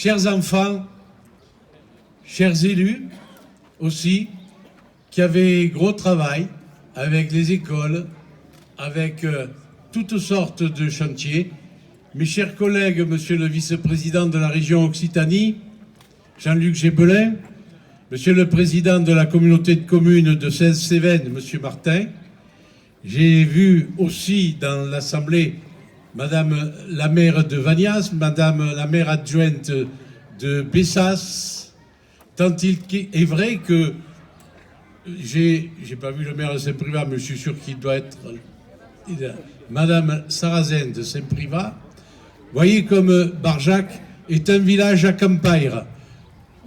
chers enfants, chers élus aussi, qui avaient gros travail avec les écoles, avec toutes sortes de chantiers. Mes chers collègues, monsieur le vice-président de la région Occitanie, Jean-Luc Gébelin, monsieur le président de la communauté de communes de Cévennes, monsieur Martin. J'ai vu aussi dans l'Assemblée madame la maire de Vagnas, madame la maire adjointe de Bessas. Tant il est vrai que j'ai pas vu le maire de Saint-Privat, mais je suis sûr qu'il doit être madame Sarrazin de Saint-Privat. Voyez comme Barjac est un village à campagne.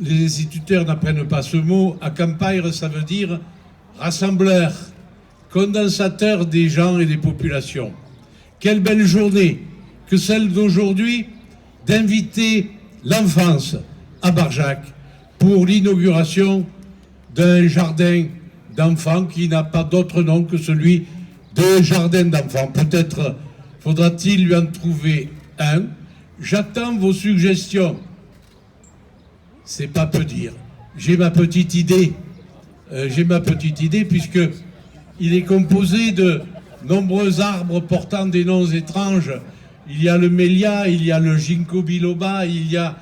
Les instituteurs n'apprennent pas ce mot. À campagne, ça veut dire rassembleur, condensateur des gens et des populations. Quelle belle journée que celle d'aujourd'hui d'inviter l'enfance à Barjac pour l'inauguration d'un jardin d'enfants qui n'a pas d'autre nom que celui de jardin d'enfants. Peut-être faudra-t-il lui en trouver un. J'attends vos suggestions. C'est pas peu dire. J'ai ma petite idée. Puisque il est composé de nombreux arbres portant des noms étranges. Il y a le mélia, il y a le ginkgo biloba, il y a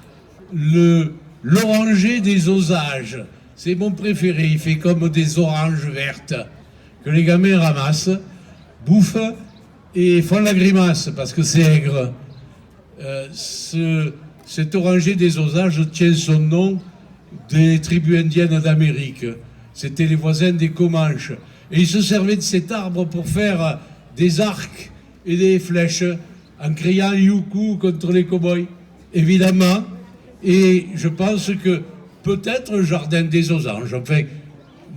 l'oranger des osages. C'est mon préféré. Il fait comme des oranges vertes que les gamins ramassent, bouffent et font la grimace parce que c'est aigre. Cet oranger des osages tient son nom des tribus indiennes d'Amérique. C'était les voisins des Comanches. Et ils se servaient de cet arbre pour faire des arcs et des flèches en criant youkou contre les cow-boys, évidemment. Et je pense que peut-être le jardin des osanges. Enfin,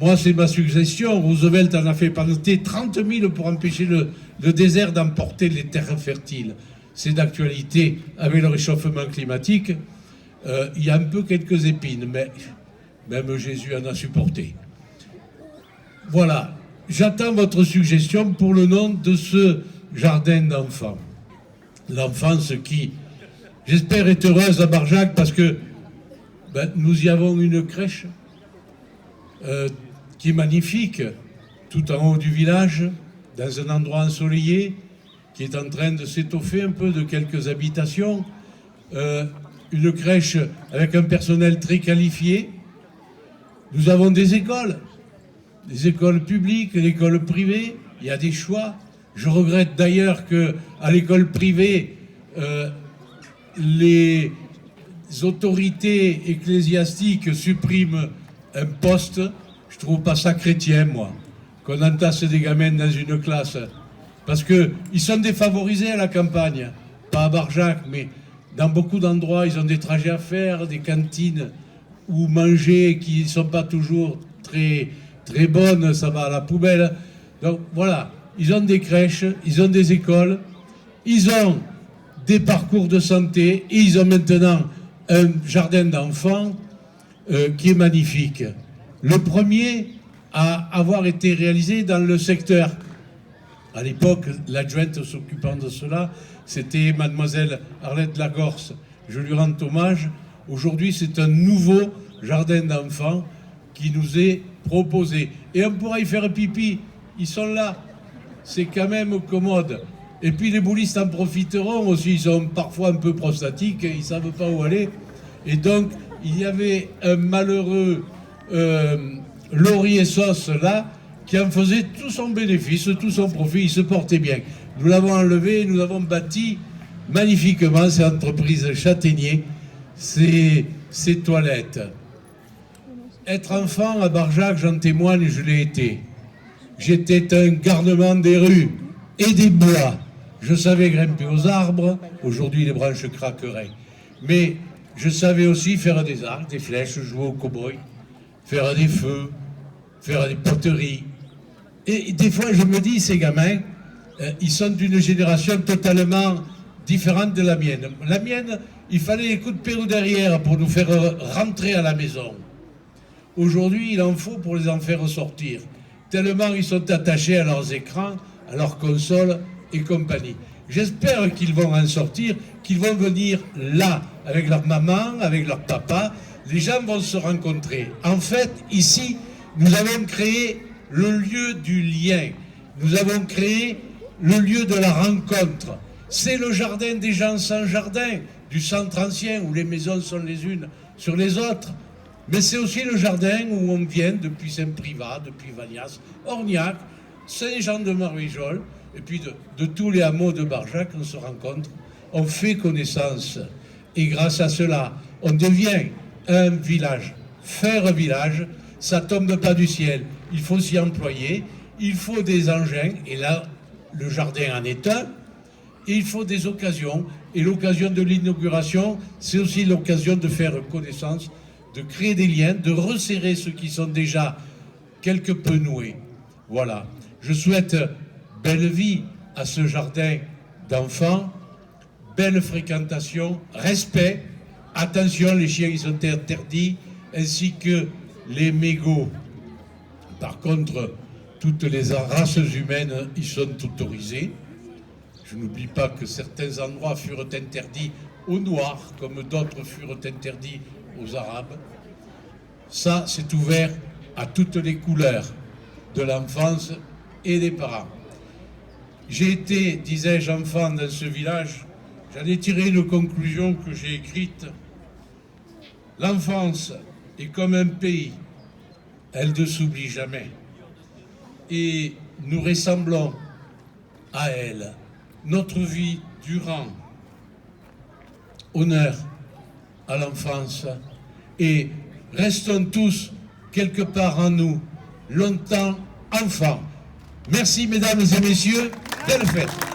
moi, c'est ma suggestion. Roosevelt en a fait planter 30 000 pour empêcher le désert d'emporter les terres fertiles. C'est d'actualité avec le réchauffement climatique. Il y a un peu quelques épines, mais même Jésus en a supporté. Voilà. J'attends votre suggestion pour le nom de ce jardin d'enfants. L'enfance qui, j'espère, est heureuse à Barjac parce que nous y avons une crèche qui est magnifique, tout en haut du village, dans un endroit ensoleillé, qui est en train de s'étoffer un peu de quelques habitations. Une crèche avec un personnel très qualifié. Nous avons des écoles publiques, l'école privée, il y a des choix. Je regrette d'ailleurs qu'à l'école privée, les autorités ecclésiastiques suppriment un poste. Je trouve pas ça chrétien, moi, qu'on entasse des gamins dans une classe. Parce qu'ils sont défavorisés à la campagne, pas à Barjac, mais dans beaucoup d'endroits, ils ont des trajets à faire, des cantines où manger qui ne sont pas toujours très bonnes, ça va à la poubelle. Donc voilà, ils ont des crèches, ils ont des écoles, ils ont des parcours de santé et ils ont maintenant un jardin d'enfants qui est magnifique. Le premier à avoir été réalisé dans le secteur. À l'époque, l'adjointe s'occupant de cela, c'était mademoiselle Arlette Lagorce. Je lui rends hommage. Aujourd'hui, c'est un nouveau jardin d'enfants qui nous est proposé. Et on pourra y faire pipi. Ils sont là. C'est quand même commode. Et puis les boulistes en profiteront aussi. Ils sont parfois un peu prostatiques. Ils ne savent pas où aller. Et donc, il y avait un malheureux laurier sauce là, qui en faisait tout son bénéfice, tout son profit, il se portait bien. Nous l'avons enlevé, nous avons bâti magnifiquement cette entreprise châtaignier, ces toilettes. Être enfant à Barjac, j'en témoigne, je l'ai été. J'étais un garnement des rues et des bois. Je savais grimper aux arbres, aujourd'hui les branches craqueraient. Mais je savais aussi faire des arcs, des flèches, jouer au cow-boy, faire des feux, faire des poteries. Et des fois, je me dis, ces gamins, ils sont d'une génération totalement différente de la mienne. La mienne, il fallait les coups de pérou derrière pour nous faire rentrer à la maison. Aujourd'hui, il en faut pour les en faire sortir. Tellement ils sont attachés à leurs écrans, à leurs consoles et compagnie. J'espère qu'ils vont en sortir, qu'ils vont venir là, avec leur maman, avec leur papa. Les gens vont se rencontrer. En fait, ici, nous avons créé le lieu du lien. Nous avons créé le lieu de la rencontre. C'est le jardin des gens sans jardin, du centre ancien, où les maisons sont les unes sur les autres. Mais c'est aussi le jardin où on vient depuis Saint-Privat, depuis Vagnas, Orniac, Saint-Jean-de-Marijol, et puis de tous les hameaux de Barjac, on se rencontre, on fait connaissance. Et grâce à cela, on devient un village. Faire un village, ça ne tombe pas du ciel. Il faut s'y employer, il faut des engins, et là, le jardin en est un, et il faut des occasions. Et l'occasion de l'inauguration, c'est aussi l'occasion de faire connaissance, de créer des liens, de resserrer ceux qui sont déjà quelque peu noués. Voilà. Je souhaite belle vie à ce jardin d'enfants, belle fréquentation, respect, attention, les chiens ils sont interdits, ainsi que les mégots. Par contre, toutes les races humaines y sont autorisées. Je n'oublie pas que certains endroits furent interdits aux Noirs, comme d'autres furent interdits aux Arabes. Ça, c'est ouvert à toutes les couleurs de l'enfance et des parents. J'ai été, disais-je, enfant dans ce village. J'en ai tiré une conclusion que j'ai écrite. L'enfance est comme un pays. Elle ne s'oublie jamais. Et nous ressemblons à elle, notre vie durant. Honneur à l'enfance et restons tous quelque part en nous, longtemps enfants. Merci mesdames et messieurs, belle fête.